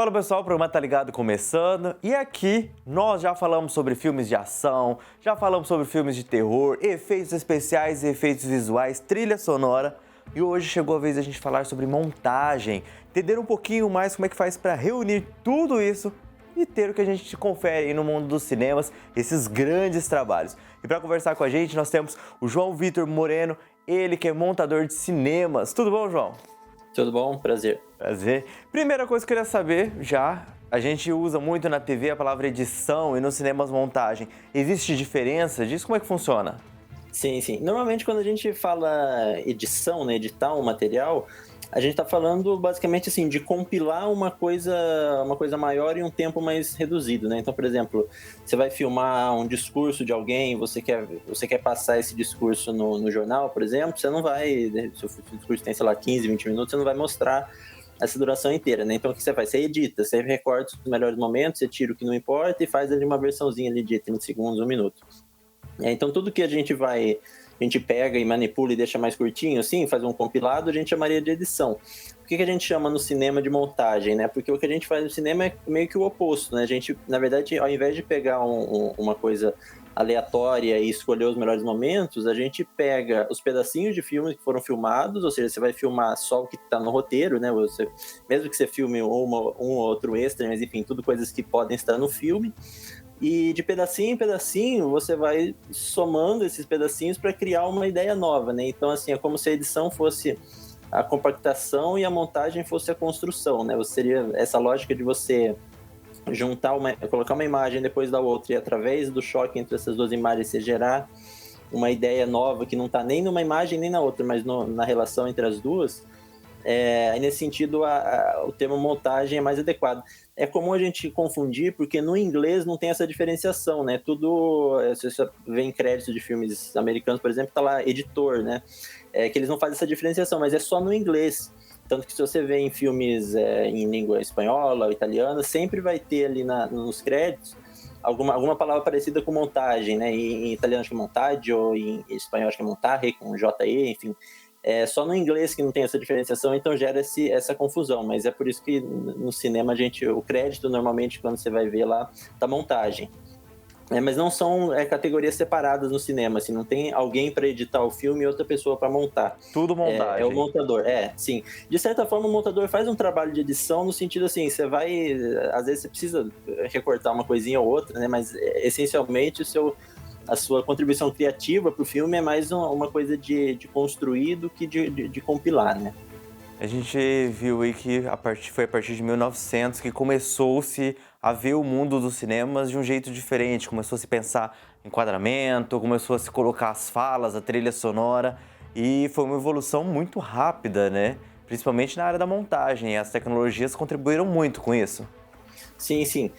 Fala pessoal, o programa Tá Ligado começando e aqui nós já falamos sobre filmes de ação, já falamos sobre filmes de terror, efeitos especiais, efeitos visuais, trilha sonora e hoje chegou a vez da gente falar sobre montagem, entender um pouquinho mais como é que faz para reunir tudo isso e ter o que a gente confere aí no mundo dos cinemas, esses grandes trabalhos. E para conversar com a gente nós temos o João Vitor Moreno, ele que é montador de cinemas. Tudo bom, João? Tudo bom? Prazer. Prazer. Primeira coisa que eu queria saber, a gente usa muito na TV a palavra edição e nos cinemas montagem. Existe diferença disso? Como é que funciona? Sim. Normalmente quando a gente fala edição, né, editar um material, a gente está falando basicamente assim de compilar uma coisa maior em um tempo mais reduzido, né? Então, por exemplo, você vai filmar um discurso de alguém, você quer passar esse discurso no jornal, por exemplo, você não vai, se o discurso tem, sei lá, 15, 20 minutos, você não vai mostrar essa duração inteira, né? Então o que você faz? Você edita, você recorta os melhores momentos, você tira o que não importa e faz ali uma versãozinha ali de 30 segundos, um minuto. Então tudo que a gente pega e manipula e deixa mais curtinho, assim, faz um compilado, a gente chamaria de edição. Por que a gente chama no cinema de montagem, né? Porque o que a gente faz no cinema é meio que o oposto, né? A gente, na verdade, ao invés de pegar uma coisa aleatória e escolher os melhores momentos, a gente pega os pedacinhos de filmes que foram filmados, ou seja, você vai filmar só o que está no roteiro, né? Mesmo que você filme um ou outro extra, mas enfim, tudo coisas que podem estar no filme. E de pedacinho em pedacinho, você vai somando esses pedacinhos para criar uma ideia nova, né? Então, assim, é como se a edição fosse a compactação e a montagem fosse a construção, né? Seria essa lógica de você colocar uma imagem depois da outra e através do choque entre essas duas imagens você gerar uma ideia nova que não está nem numa imagem nem na outra, mas na relação entre as duas. Aí nesse sentido o termo montagem é mais adequado. É comum a gente confundir porque no inglês não tem essa diferenciação, né? Tudo, se você vê em créditos de filmes americanos, por exemplo, tá lá editor, né? Que eles não fazem essa diferenciação, mas é só no inglês. Tanto que se você vê em filmes em língua espanhola ou italiana, sempre vai ter ali nos créditos alguma palavra parecida com montagem, né? Em italiano acho que é montagem, ou em espanhol acho que é montaje, com J-E, enfim. É só no inglês que não tem essa diferenciação, então gera essa confusão, mas é por isso que no cinema o crédito normalmente quando você vai ver lá, tá montagem. Mas não são categorias separadas no cinema, assim, não tem alguém para editar o filme e outra pessoa para montar. Tudo montagem. É o montador, sim. De certa forma, o montador faz um trabalho de edição no sentido assim, às vezes você precisa recortar uma coisinha ou outra, né? Mas essencialmente a sua contribuição criativa para o filme é mais uma coisa de construir do que de compilar, né? A gente viu aí que foi a partir de 1900 que começou-se a ver o mundo dos cinemas de um jeito diferente. Começou a se pensar em enquadramento, começou a se colocar as falas, a trilha sonora e foi uma evolução muito rápida, né? Principalmente na área da montagem. As tecnologias contribuíram muito com isso. Sim.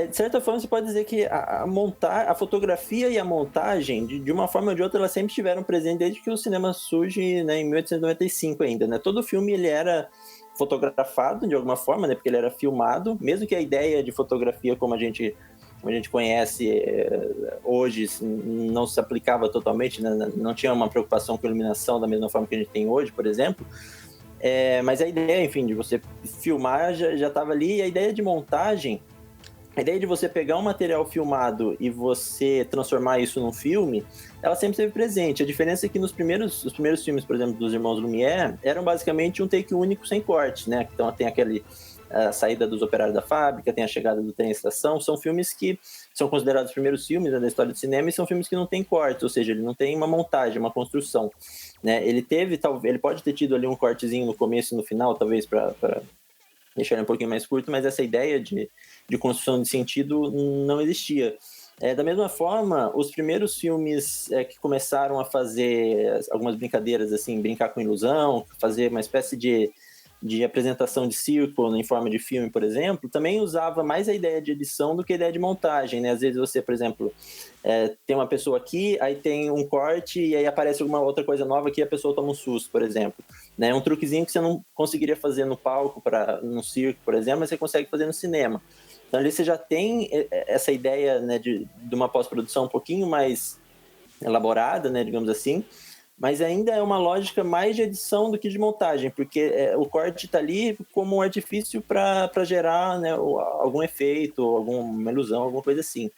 De certa forma, você pode dizer que a fotografia e a montagem, de uma forma ou de outra, elas sempre estiveram presentes desde que o cinema surge, né, em 1895 ainda, né? Todo filme ele era fotografado de alguma forma, né? Porque ele era filmado, mesmo que a ideia de fotografia como a gente conhece hoje não se aplicava totalmente, né? Não tinha uma preocupação com iluminação da mesma forma que a gente tem hoje, por exemplo. Mas a ideia, enfim, de você filmar já estava ali, e a ideia de montagem, a ideia de você pegar um material filmado e você transformar isso num filme, ela sempre esteve presente. A diferença é que os primeiros filmes, por exemplo, dos irmãos Lumière, eram basicamente um take único sem corte, né? Então tem a saída dos operários da fábrica, tem a chegada do trem à estação, são filmes que são considerados os primeiros filmes, né, da história do cinema, e são filmes que não tem corte, ou seja, ele não tem uma montagem, uma construção, né? Ele pode ter tido ali um cortezinho no começo e no final, talvez para deixar ele um pouquinho mais curto, mas essa ideia de construção de sentido não existia. Da mesma forma, os primeiros filmes que começaram a fazer algumas brincadeiras, assim, brincar com ilusão, fazer uma espécie de apresentação de círculo em forma de filme, por exemplo, também usava mais a ideia de edição do que a ideia de montagem, né? Às vezes você, por exemplo, tem uma pessoa aqui, aí tem um corte e aí aparece alguma outra coisa nova que a pessoa toma um susto, por exemplo. Né? Um truquezinho que você não conseguiria fazer no palco, no circo, por exemplo, mas você consegue fazer no cinema. Então ali você já tem essa ideia, né, de uma pós-produção um pouquinho mais elaborada, né, digamos assim, mas ainda é uma lógica mais de edição do que de montagem, porque o corte está ali como um artifício para gerar, né, algum efeito, alguma ilusão, alguma coisa assim.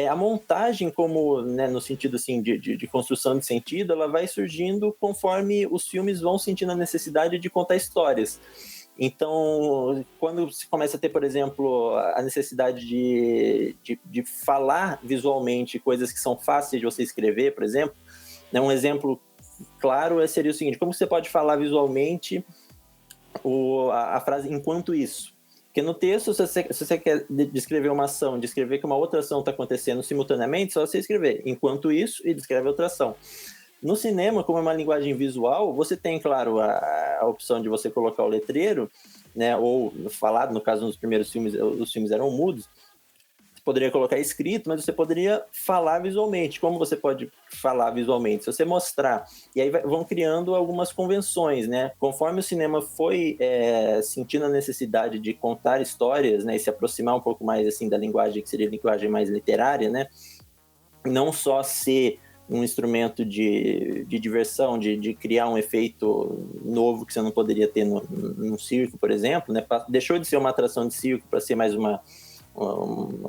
A montagem, como, né, no sentido assim, de construção de sentido, ela vai surgindo conforme os filmes vão sentindo a necessidade de contar histórias. Então, quando se começa a ter, por exemplo, a necessidade de falar visualmente coisas que são fáceis de você escrever, por exemplo, né, um exemplo claro seria o seguinte: como você pode falar visualmente a frase "enquanto isso"? Porque no texto, se você quer descrever uma ação, descrever que uma outra ação está acontecendo simultaneamente, só você escrever "enquanto isso" e descreve outra ação. No cinema, como é uma linguagem visual, você tem, claro, a opção de você colocar o letreiro, né, ou falado, no caso dos primeiros filmes, os filmes eram mudos, você poderia colocar escrito, mas você poderia falar visualmente. Como você pode falar visualmente? Se você mostrar, e aí vão criando algumas convenções, né? Conforme o cinema foi sentindo a necessidade de contar histórias, né, e se aproximar um pouco mais assim da linguagem que seria a linguagem mais literária, né? Não só ser um instrumento de diversão, de criar um efeito novo que você não poderia ter num circo, por exemplo, né? Deixou de ser uma atração de circo para ser mais uma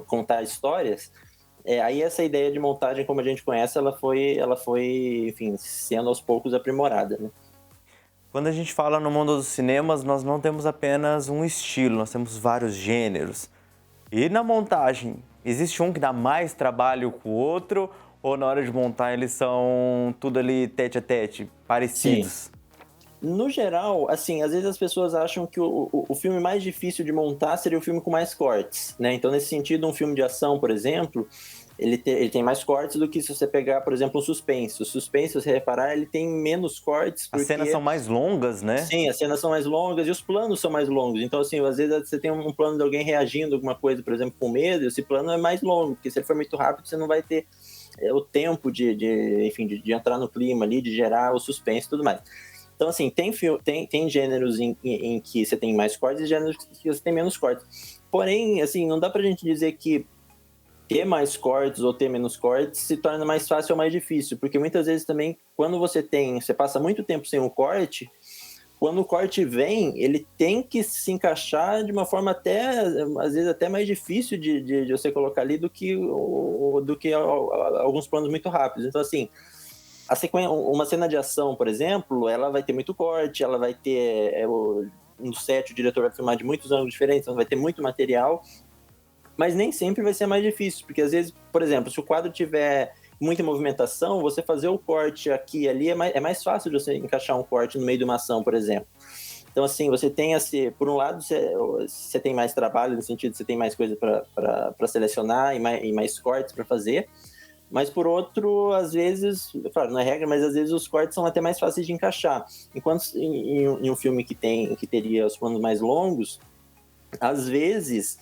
contar histórias. Aí essa ideia de montagem, como a gente conhece, ela foi, enfim, sendo aos poucos aprimorada, né? Quando a gente fala no mundo dos cinemas, nós não temos apenas um estilo, nós temos vários gêneros. E na montagem, existe um que dá mais trabalho que o outro? Ou na hora de montar eles são tudo ali tete a tete, parecidos? Sim. No geral, assim, às vezes as pessoas acham que o filme mais difícil de montar seria o filme com mais cortes, né? Então, nesse sentido, um filme de ação, por exemplo, ele tem mais cortes do que se você pegar, por exemplo, um suspense. O suspense, se você reparar, ele tem menos cortes As porque... cenas são mais longas, né? Sim, as cenas são mais longas e os planos são mais longos. Então, assim, às vezes você tem um plano de alguém reagindo a alguma coisa, por exemplo, com medo, e esse plano é mais longo, porque se ele for muito rápido, você não vai ter o tempo enfim, de entrar no clima ali, de gerar o suspense e tudo mais. Então, assim, tem gêneros em que você tem mais cortes e gêneros que você tem menos cortes. Porém, assim, não dá pra gente dizer que ter mais cortes ou ter menos cortes se torna mais fácil ou mais difícil, porque muitas vezes também, quando você passa muito tempo sem um corte, quando o corte vem, ele tem que se encaixar de uma forma até, às vezes, até mais difícil de você colocar ali do que alguns planos muito rápidos. Então, assim, uma cena de ação, por exemplo, ela vai ter muito corte, ela vai ter no set o diretor vai filmar de muitos ângulos diferentes, então vai ter muito material, mas nem sempre vai ser mais difícil, porque às vezes, por exemplo, se o quadro tiver muita movimentação, você fazer o corte aqui e ali é mais fácil de você encaixar um corte no meio de uma ação, por exemplo. Então, assim, você tem por um lado, você tem mais trabalho, no sentido de você tem mais coisa para selecionar e mais cortes para fazer, mas por outro, às vezes, claro, não é regra, mas às vezes os cortes são até mais fáceis de encaixar. Enquanto em um filme que teria os planos mais longos, às vezes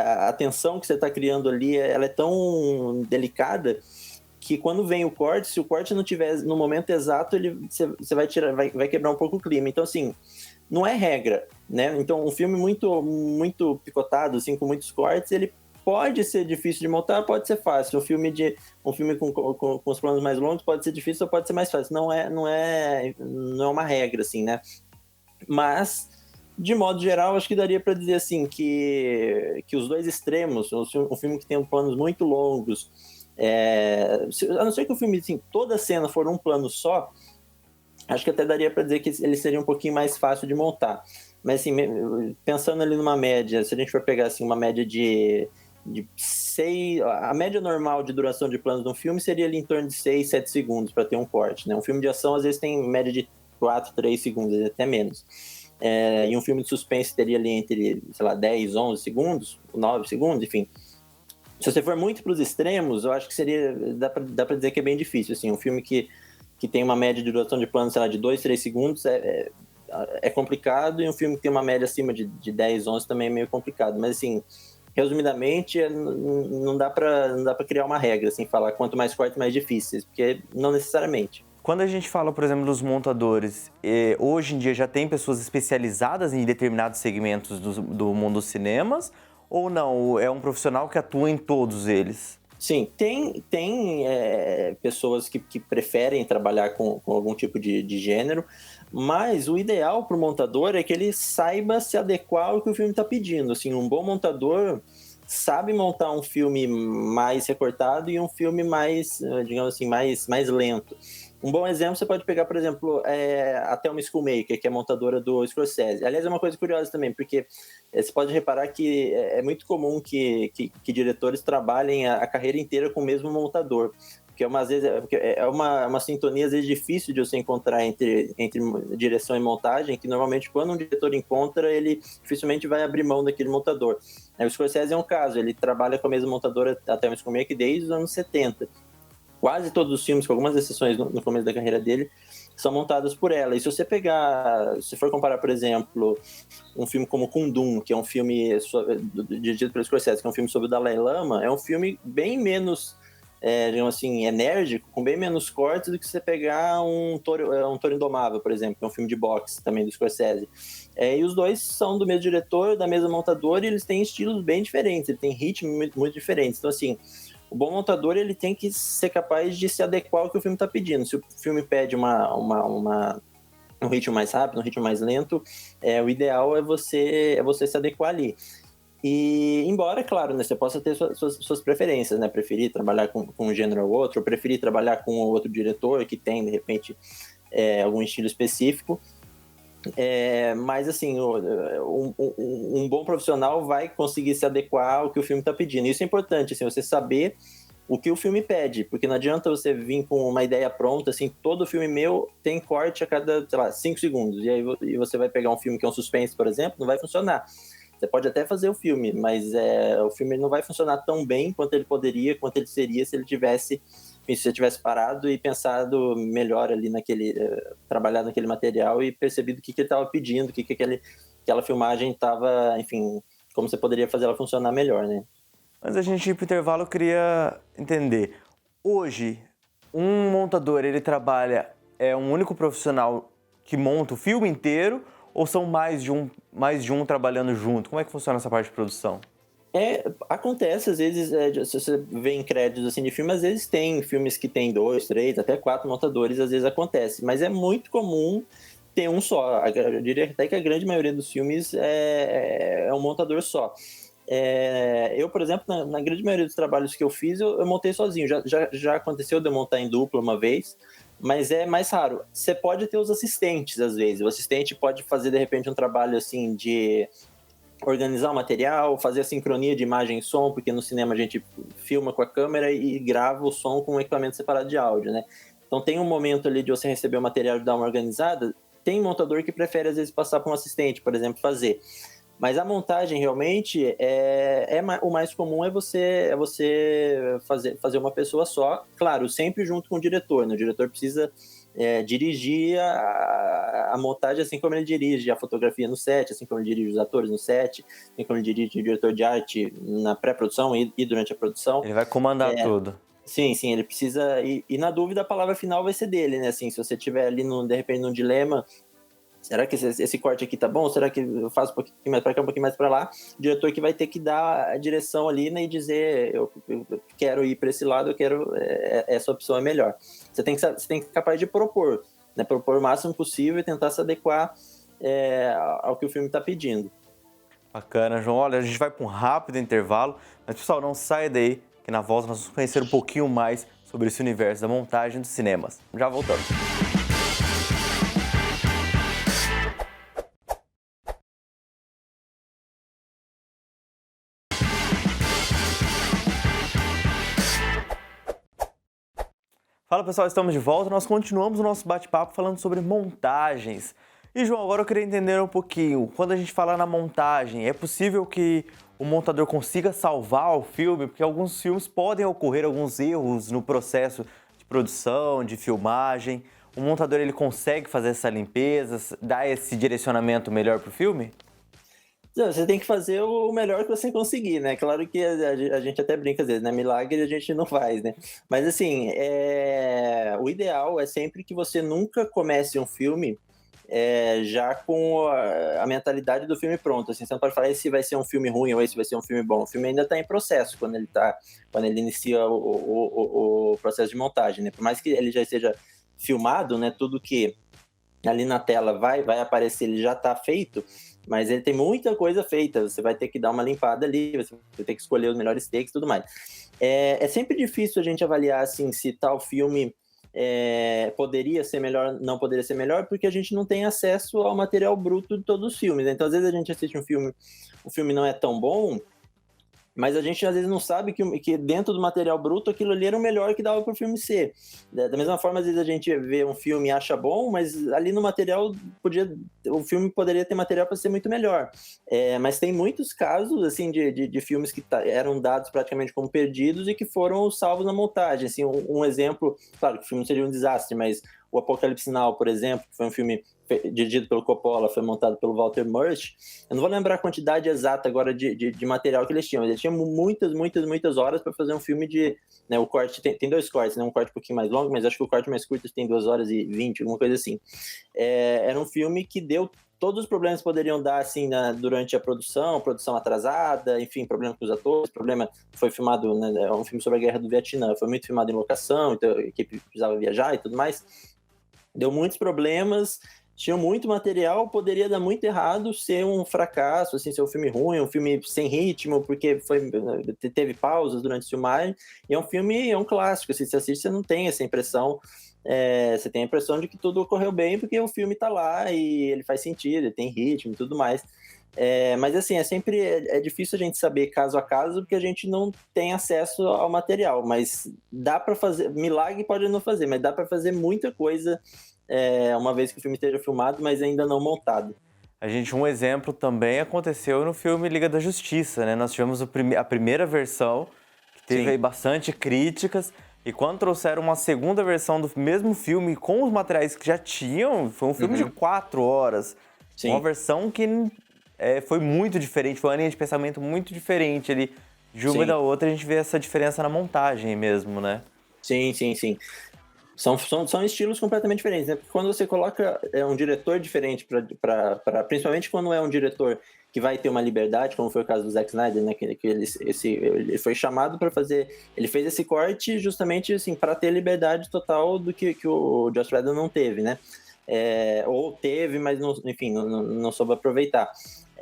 a tensão que você está criando ali, ela é tão delicada que quando vem o corte, se o corte não tiver no momento exato, você vai quebrar um pouco o clima. Então, assim, não é regra, né? Então, um filme muito, muito picotado, assim, com muitos cortes, ele pode ser difícil de montar, pode ser fácil. Um filme com os planos mais longos pode ser difícil ou pode ser mais fácil. Não é uma regra, assim, né? Mas, de modo geral, acho que daria para dizer assim que os dois extremos, um filme que tem planos muito longos, a não ser que o filme, assim, toda a cena for um plano só, acho que até daria para dizer que ele seria um pouquinho mais fácil de montar. Mas, assim, pensando ali numa média, se a gente for pegar assim, uma média de 6... A média normal de duração de planos de um filme seria ali em torno de 6, 7 segundos para ter um corte, né? Um filme de ação, às vezes, tem média de 4, 3 segundos, até menos. E um filme de suspense teria ali entre, sei lá, 10, 11 segundos, 9 segundos, enfim. Se você for muito para os extremos, eu acho que dá para dizer que é bem difícil, assim, um filme que tem uma média de duração de plano, sei lá, de 2, 3 segundos é complicado, e um filme que tem uma média acima de 10, 11 também é meio complicado, mas assim, resumidamente, não dá para criar uma regra, assim, falar quanto mais corte, mais difíceis, porque não necessariamente. Quando a gente fala, por exemplo, dos montadores, hoje em dia já tem pessoas especializadas em determinados segmentos do mundo dos cinemas, ou não? É um profissional que atua em todos eles? Sim, tem pessoas que preferem trabalhar com algum tipo de gênero, mas o ideal para o montador é que ele saiba se adequar ao que o filme está pedindo. Assim, um bom montador sabe montar um filme mais recortado e um filme mais, digamos assim, mais lento. Um bom exemplo, você pode pegar, por exemplo, a Thelma Schoonmaker, que é montadora do Scorsese. Aliás, é uma coisa curiosa também, porque você pode reparar que é muito comum que diretores trabalhem a carreira inteira com o mesmo montador. Porque às vezes é uma sintonia, às vezes, difícil de você encontrar entre direção e montagem, que normalmente quando um diretor encontra, ele dificilmente vai abrir mão daquele montador. O Scorsese é um caso, ele trabalha com a mesma montadora, a Thelma Schoonmaker, desde os anos 70. Quase todos os filmes, com algumas exceções no começo da carreira dele, são montados por ela. E se você se for comparar, por exemplo, um filme como Kundun, que é um filme dirigido pelo Scorsese, que é um filme sobre o Dalai Lama, é um filme bem menos, digamos assim, enérgico, com bem menos cortes do que você pegar um Toro Indomável, por exemplo, que é um filme de boxe também do Scorsese. E os dois são do mesmo diretor, da mesma montadora, e eles têm estilos bem diferentes, eles têm ritmos muito, muito diferentes. Então, assim, o bom montador, ele tem que ser capaz de se adequar ao que o filme está pedindo. Se o filme pede um ritmo mais rápido, um ritmo mais lento, o ideal é você se adequar ali. E, embora, claro, né, você possa ter suas preferências, né? Preferir trabalhar com um gênero ou outro, ou preferir trabalhar com outro diretor que tem, de repente, algum estilo específico. Mas, assim, um bom profissional vai conseguir se adequar ao que o filme está pedindo. Isso é importante, assim, você saber o que o filme pede, porque não adianta você vir com uma ideia pronta, assim, todo filme meu tem corte a cada, sei lá, 5 segundos, e aí você vai pegar um filme que é um suspense, por exemplo, não vai funcionar. Você pode até fazer o filme, mas o filme não vai funcionar tão bem quanto ele poderia, quanto ele seria se ele tivesse, enfim, se você tivesse parado e pensado melhor ali trabalhado naquele material e percebido o que ele estava pedindo, o que aquela filmagem estava, enfim, como você poderia fazer ela funcionar melhor, né? Mas a gente ir pro intervalo, eu queria entender. Hoje, um montador, ele trabalha, um único profissional que monta o filme inteiro, ou são mais de um trabalhando junto? Como é que funciona essa parte de produção? Acontece, às vezes, se você vê em créditos assim, de filme, às vezes tem filmes que tem 2, 3, até 4 montadores, às vezes acontece, mas é muito comum ter um só. Eu diria até que a grande maioria dos filmes é um montador só. Eu, por exemplo, na grande maioria dos trabalhos que eu fiz, eu montei sozinho. Já aconteceu de eu montar em dupla uma vez, mas é mais raro. Você pode ter os assistentes, às vezes. O assistente pode fazer, de repente, um trabalho assim de organizar o material, fazer a sincronia de imagem e som, porque no cinema a gente filma com a câmera e grava o som com um equipamento separado de áudio, né? Então tem um momento ali de você receber o material e dar uma organizada. Tem montador que prefere, às vezes, passar para um assistente, por exemplo, fazer. Mas a montagem, realmente, o mais comum é você fazer uma pessoa só, claro, sempre junto com o diretor, né? O diretor precisa dirigir a montagem assim como ele dirige a fotografia no set, assim como ele dirige os atores no set, assim como ele dirige o diretor de arte na pré-produção e durante a produção. Ele vai comandar tudo. Sim, ele precisa... E na dúvida, a palavra final vai ser dele, né? Assim, se você tiver ali, de repente, num dilema... Será que esse corte aqui tá bom? Será que eu faço um pouquinho mais para cá, um pouquinho mais para lá? O diretor que vai ter que dar a direção ali, né, e dizer, eu quero ir para esse lado, eu quero, essa opção é melhor. Você tem que ser capaz de propor, né, propor o máximo possível e tentar se adequar ao que o filme está pedindo. Bacana, João. Olha, a gente vai para um rápido intervalo, mas pessoal, não saia daí, que na volta nós vamos conhecer um pouquinho mais sobre esse universo da montagem dos cinemas. Já voltamos. Fala pessoal, estamos de volta. Nós continuamos o nosso bate-papo falando sobre montagens. E João, agora eu queria entender um pouquinho. Quando a gente fala na montagem, é possível que o montador consiga salvar o filme? Porque alguns filmes podem ocorrer alguns erros no processo de produção, de filmagem. O montador ele consegue fazer essa limpeza, dar esse direcionamento melhor para o filme? Você tem que fazer o melhor que você conseguir, né? Claro que a gente até brinca às vezes, né? Milagre a gente não faz, né? Mas assim, o ideal é sempre que você nunca comece um filme já com a mentalidade do filme pronto. Assim, você não pode falar esse vai ser um filme ruim ou esse vai ser um filme bom. O filme ainda está em processo quando ele inicia o processo de montagem, né? Por mais que ele já esteja filmado, né? Tudo que ali na tela vai aparecer, ele já está feito, mas ele tem muita coisa feita. Você vai ter que dar uma limpada ali, você vai ter que escolher os melhores takes e tudo mais. É sempre difícil a gente avaliar assim, se tal filme poderia ser melhor, não poderia ser melhor, porque a gente não tem acesso ao material bruto de todos os filmes. Então, às vezes a gente assiste um filme, o filme não é tão bom, mas a gente às vezes não sabe que dentro do material bruto aquilo ali era o melhor que dava para o filme ser. Da mesma forma, às vezes a gente vê um filme e acha bom, mas ali no material o filme poderia ter material para ser muito melhor. Mas tem muitos casos assim de filmes que eram dados praticamente como perdidos e que foram salvos na montagem. Assim, um exemplo, claro que o filme seria um desastre, mas o Apocalipse Now, por exemplo, que foi um filme dirigido pelo Coppola, foi montado pelo Walter Murch. Eu não vou lembrar a quantidade exata agora de material que eles tinham, mas eles tinham muitas horas para fazer um filme de... Né, o corte tem 2 cortes, né, um corte um pouquinho mais longo, mas acho que o corte mais curto tem 2 horas e 20, alguma coisa assim. Era um filme que deu todos os problemas que poderiam dar assim, durante a produção atrasada, enfim, problema com os atores, foi filmado, né, é um filme sobre a Guerra do Vietnã, foi muito filmado em locação, então a equipe precisava viajar e tudo mais. Deu muitos problemas, tinha muito material, poderia dar muito errado, ser um fracasso, assim, ser um filme ruim, um filme sem ritmo, porque teve pausas durante o filmagem, e é um clássico, assim, você assiste, você não tem essa impressão, você tem a impressão de que tudo ocorreu bem, porque o filme tá lá, e ele faz sentido, ele tem ritmo e tudo mais. Mas assim, é difícil a gente saber caso a caso, porque a gente não tem acesso ao material, mas dá para fazer, milagre pode não fazer, mas dá para fazer muita coisa uma vez que o filme esteja filmado, mas ainda não montado. Um exemplo também aconteceu no filme Liga da Justiça, né? Nós tivemos a primeira versão, que teve aí bastante críticas, e quando trouxeram uma segunda versão do mesmo filme com os materiais que já tinham, foi um filme de 4 horas. Sim. Uma versão que foi muito diferente, foi uma linha de pensamento muito diferente ali. De uma e da outra, a gente vê essa diferença na montagem mesmo, né? Sim. São estilos completamente diferentes, né? Porque quando você coloca um diretor diferente, principalmente quando é um diretor que vai ter uma liberdade, como foi o caso do Zack Snyder, né? Que ele foi chamado para fazer... Ele fez esse corte justamente assim, para ter liberdade total do que o Joss Whedon não teve, né? Ou teve, mas não soube aproveitar.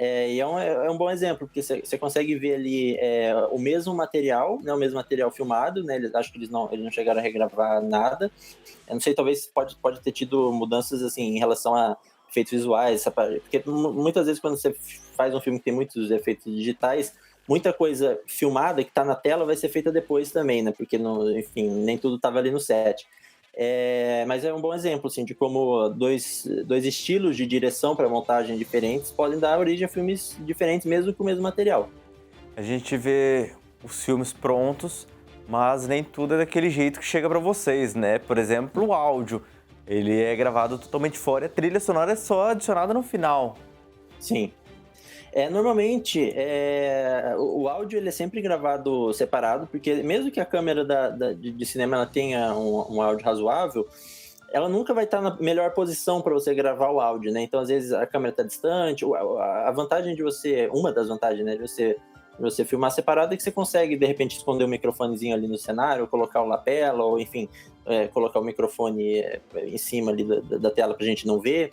E é um bom exemplo, porque você consegue ver ali o mesmo material, né, o mesmo material filmado, né, acho que eles não chegaram a regravar nada. Eu não sei, talvez pode ter tido mudanças assim, em relação a efeitos visuais, porque muitas vezes quando você faz um filme que tem muitos efeitos digitais, muita coisa filmada que está na tela vai ser feita depois também, né, porque nem tudo estava ali no set. Mas é um bom exemplo assim, de como dois estilos de direção para montagem diferentes podem dar origem a filmes diferentes mesmo com o mesmo material. A gente vê os filmes prontos, mas nem tudo é daquele jeito que chega para vocês, né? Por exemplo, o áudio, ele é gravado totalmente fora, a trilha sonora é só adicionada no final. Sim. Normalmente, o áudio ele é sempre gravado separado, porque mesmo que a câmera de cinema ela tenha um áudio razoável, ela nunca vai estar na melhor posição para você gravar o áudio, né? Então, às vezes, a câmera está distante. A vantagem uma das vantagens, né, de você filmar separado é que você consegue, de repente, esconder o microfonezinho ali no cenário, ou colocar o lapela, ou, enfim, colocar o microfone em cima ali da tela para a gente não ver.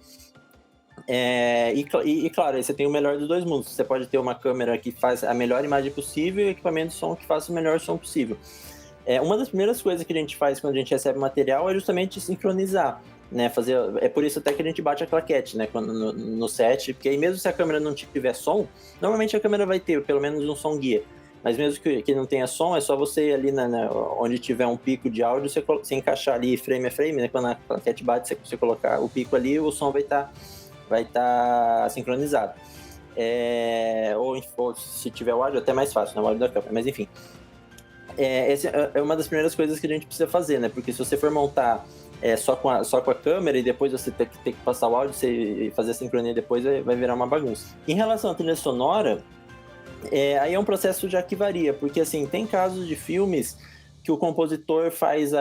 Claro, aí você tem o melhor dos dois mundos. Você pode ter uma câmera que faz a melhor imagem possível e equipamento de som que faça o melhor som possível. Uma das primeiras coisas que a gente faz quando a gente recebe material é justamente sincronizar, né? É por isso até que a gente bate a claquete, né? No set, porque aí mesmo se a câmera não tiver som, normalmente a câmera vai ter pelo menos um som guia. Mas mesmo que não tenha som, é só você ali onde tiver um pico de áudio, você encaixar ali frame a frame, né? Quando a claquete bate, você colocar o pico ali, o som vai estar sincronizado. Ou se tiver o áudio, até mais fácil, né? O áudio da câmera, mas enfim. Essa é uma das primeiras coisas que a gente precisa fazer, né? Porque se você for montar só com a câmera e depois você ter que passar o áudio e fazer a sincronia depois, vai virar uma bagunça. Em relação à trilha sonora, aí é um processo já que varia, porque assim, tem casos de filmes que o compositor faz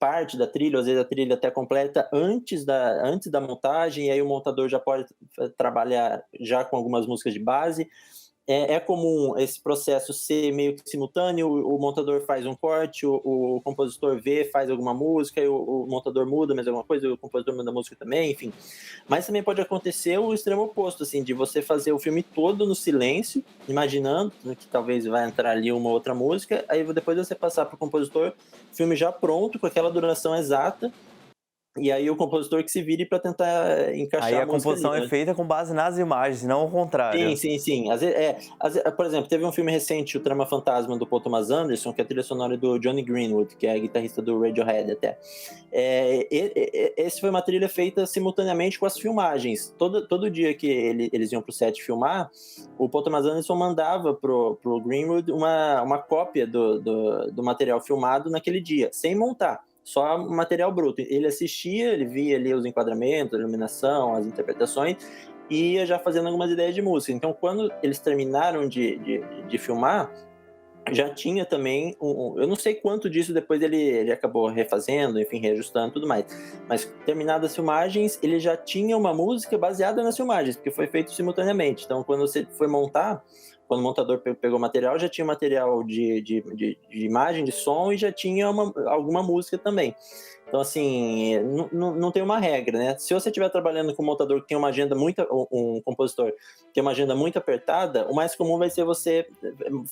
parte da trilha, às vezes a trilha até completa antes da montagem, e aí o montador já pode trabalhar já com algumas músicas de base. É comum esse processo ser meio que simultâneo, o montador faz um corte, o compositor vê, faz alguma música, e o montador muda mais alguma coisa, o compositor muda a música também, enfim. Mas também pode acontecer o extremo oposto, assim, de você fazer o filme todo no silêncio, imaginando que talvez vai entrar ali uma outra música, aí depois você passar para o compositor, filme já pronto, com aquela duração exata, e aí o compositor que se vire para tentar encaixar Aí a a música ali, composição é né? feita com base nas imagens, não o Sim, contrário. sim, sim. Por exemplo, teve um filme recente, O Trama Fantasma, do Paul Thomas Anderson, que é a trilha sonora do Johnny Greenwood, que é guitarrista do Radiohead até. Esse foi uma trilha feita simultaneamente com as filmagens. Todo dia que eles iam pro set filmar, o Paul Thomas Anderson mandava pro Greenwood uma cópia do material filmado naquele dia, sem montar. Só material bruto. Ele assistia, ele via ali os enquadramentos, a iluminação, as interpretações, e ia já fazendo algumas ideias de música. Então, quando eles terminaram de filmar, já tinha também eu não sei quanto disso depois ele acabou refazendo, enfim, reajustando e tudo mais. Mas terminadas as filmagens, ele já tinha uma música baseada nas filmagens, porque foi feito simultaneamente. Então, quando você foi montar, quando o montador pegou o material, já tinha material de imagem, de som, e já tinha alguma música também. Então, assim, não tem uma regra, né? Se você estiver trabalhando com um montador que tem uma agenda um compositor que tem uma agenda muito apertada, o mais comum vai ser você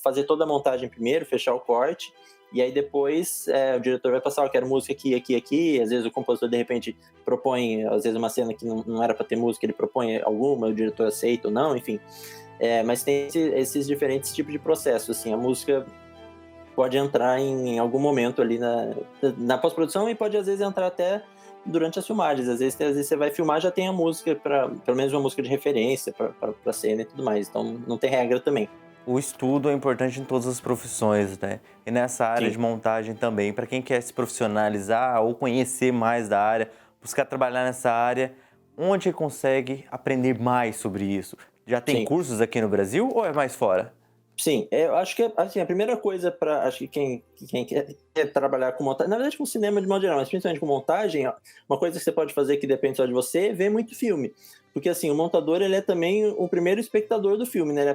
fazer toda a montagem primeiro, fechar o corte, e aí depois o diretor vai passar, eu quero música aqui, aqui, aqui. Às vezes o compositor, de repente, propõe, às vezes uma cena que não era para ter música, ele propõe alguma, o diretor aceita ou não, enfim. Mas tem esses diferentes tipos de processos, assim, a música pode entrar em algum momento ali na pós-produção, e pode às vezes entrar até durante as filmagens. Às vezes você vai filmar, já tem a música, pelo menos uma música de referência para a cena e tudo mais. Então não tem regra também. O estudo é importante em todas as profissões, né? E nessa área Sim. de montagem também, para quem quer se profissionalizar ou conhecer mais da área, buscar trabalhar nessa área, onde consegue aprender mais sobre isso? Já tem Sim. cursos aqui no Brasil ou é mais fora? Sim, eu acho que assim, a primeira coisa para acho que quem quer trabalhar com montagem, na verdade com cinema de modo geral, mas principalmente com montagem, ó, uma coisa que você pode fazer que depende só de você é ver muito filme. Porque assim, o montador ele é também o primeiro espectador do filme, né? Ele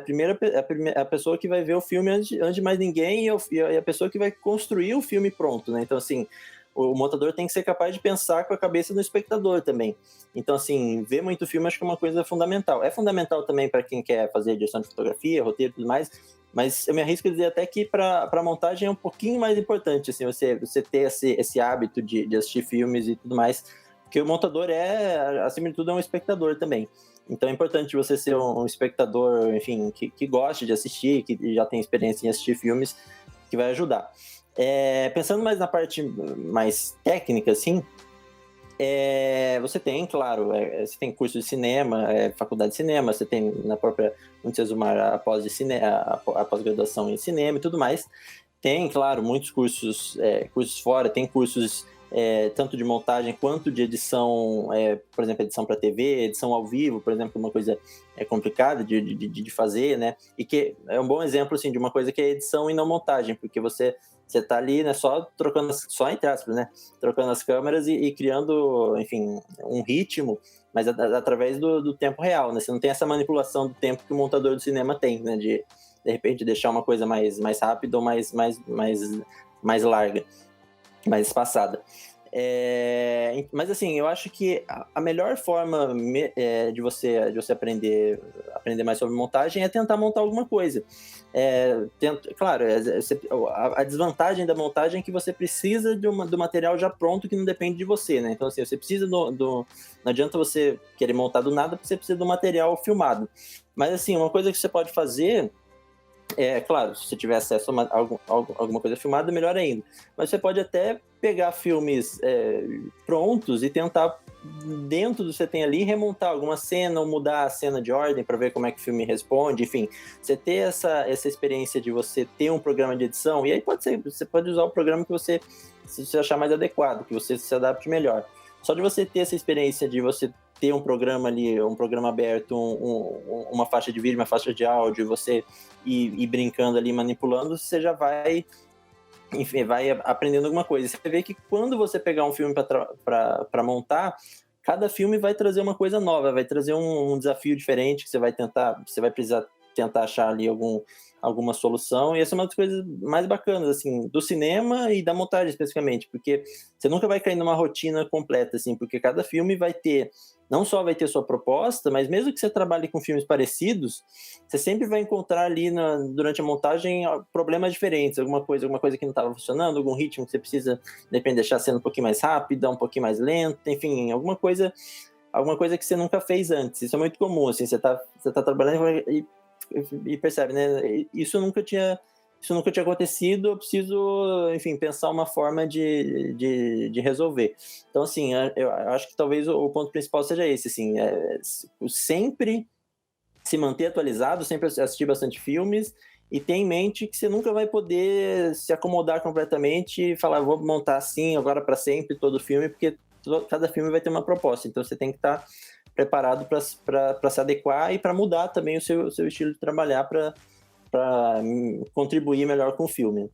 é a pessoa que vai ver o filme antes de mais ninguém, e a pessoa que vai construir o filme pronto, né? Então assim, o montador tem que ser capaz de pensar com a cabeça do espectador também. Então, assim, ver muito filme acho que é uma coisa fundamental. É fundamental também para quem quer fazer direção de fotografia, roteiro e tudo mais, mas eu me arrisco a dizer até que para montagem é um pouquinho mais importante, assim, você ter esse hábito de assistir filmes e tudo mais, porque o montador acima de tudo, é um espectador também. Então é importante você ser um espectador, enfim, que goste de assistir, que já tem experiência em assistir filmes, que vai ajudar. Pensando mais na parte mais técnica, assim, você tem, claro, você tem curso de cinema, faculdade de cinema, você tem na própria Unicesumar a pós-graduação em cinema e tudo mais. Tem, claro, muitos cursos fora, tem cursos tanto de montagem quanto de edição, por exemplo, edição para TV, edição ao vivo, por exemplo, uma coisa complicada de fazer, né? E que é um bom exemplo, assim, de uma coisa que é edição e não montagem, porque você tá ali, né, só trocando, só entre aspas, né, trocando as câmeras e criando, enfim, um ritmo, mas através do tempo real, né? Você não tem essa manipulação do tempo que o montador do cinema tem, né? De repente deixar uma coisa mais rápida ou mais larga, mais espaçada. Mas assim, eu acho que a melhor forma de você aprender mais sobre montagem é tentar montar alguma coisa. Claro, a desvantagem da montagem é que você precisa do material já pronto, que não depende de você, né? Então assim, você precisa não adianta você querer montar do nada, porque você precisa do material filmado. Mas assim, uma coisa que você pode fazer claro, se você tiver acesso a alguma coisa filmada, melhor ainda. Mas você pode até pegar filmes prontos e tentar, dentro do que você tem ali, remontar alguma cena ou mudar a cena de ordem para ver como é que o filme responde. Enfim, você ter essa experiência de você ter um programa de edição, e aí você pode usar o programa que você achar mais adequado, que você se adapte melhor. Só de você ter essa experiência de você ter um programa ali, um programa aberto, uma faixa de vídeo, uma faixa de áudio, você ir brincando ali, manipulando, você já vai enfim, vai aprendendo alguma coisa. Você vê que quando você pegar um filme para montar, cada filme vai trazer uma coisa nova, vai trazer um desafio diferente que você vai precisar tentar achar ali alguma solução, e essa é uma das coisas mais bacanas, assim, do cinema e da montagem especificamente, porque você nunca vai cair numa rotina completa, assim, porque cada filme não só vai ter sua proposta, mas mesmo que você trabalhe com filmes parecidos, você sempre vai encontrar ali durante a montagem problemas diferentes, alguma coisa que não estava funcionando, algum ritmo que você precisa, de repente, deixar sendo um pouquinho mais rápida, um pouquinho mais lenta, enfim, alguma coisa que você nunca fez antes. Isso é muito comum, assim, você tá trabalhando e percebe, né? Isso nunca tinha acontecido, eu preciso, enfim, pensar uma forma de resolver. Então, assim, eu acho que talvez o ponto principal seja esse, assim, sempre se manter atualizado, sempre assistir bastante filmes e ter em mente que você nunca vai poder se acomodar completamente e falar, vou montar assim, agora para sempre, todo filme, porque cada filme vai ter uma proposta, então você tem que estar preparado para se adequar e para mudar também o seu estilo de trabalhar para contribuir melhor com o filme.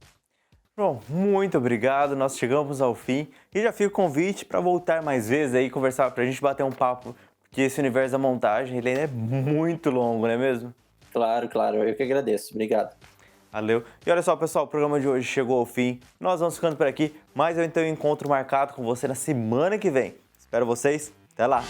Bom, muito obrigado, nós chegamos ao fim e já fica o convite para voltar mais vezes aí, conversar, pra gente bater um papo, porque esse universo da montagem, ele ainda é muito longo, não é mesmo? Claro, eu que agradeço. Obrigado. Valeu. E olha só, pessoal, o programa de hoje chegou ao fim. Nós vamos ficando por aqui, mas eu então encontro marcado com você na semana que vem. Espero vocês. Até lá.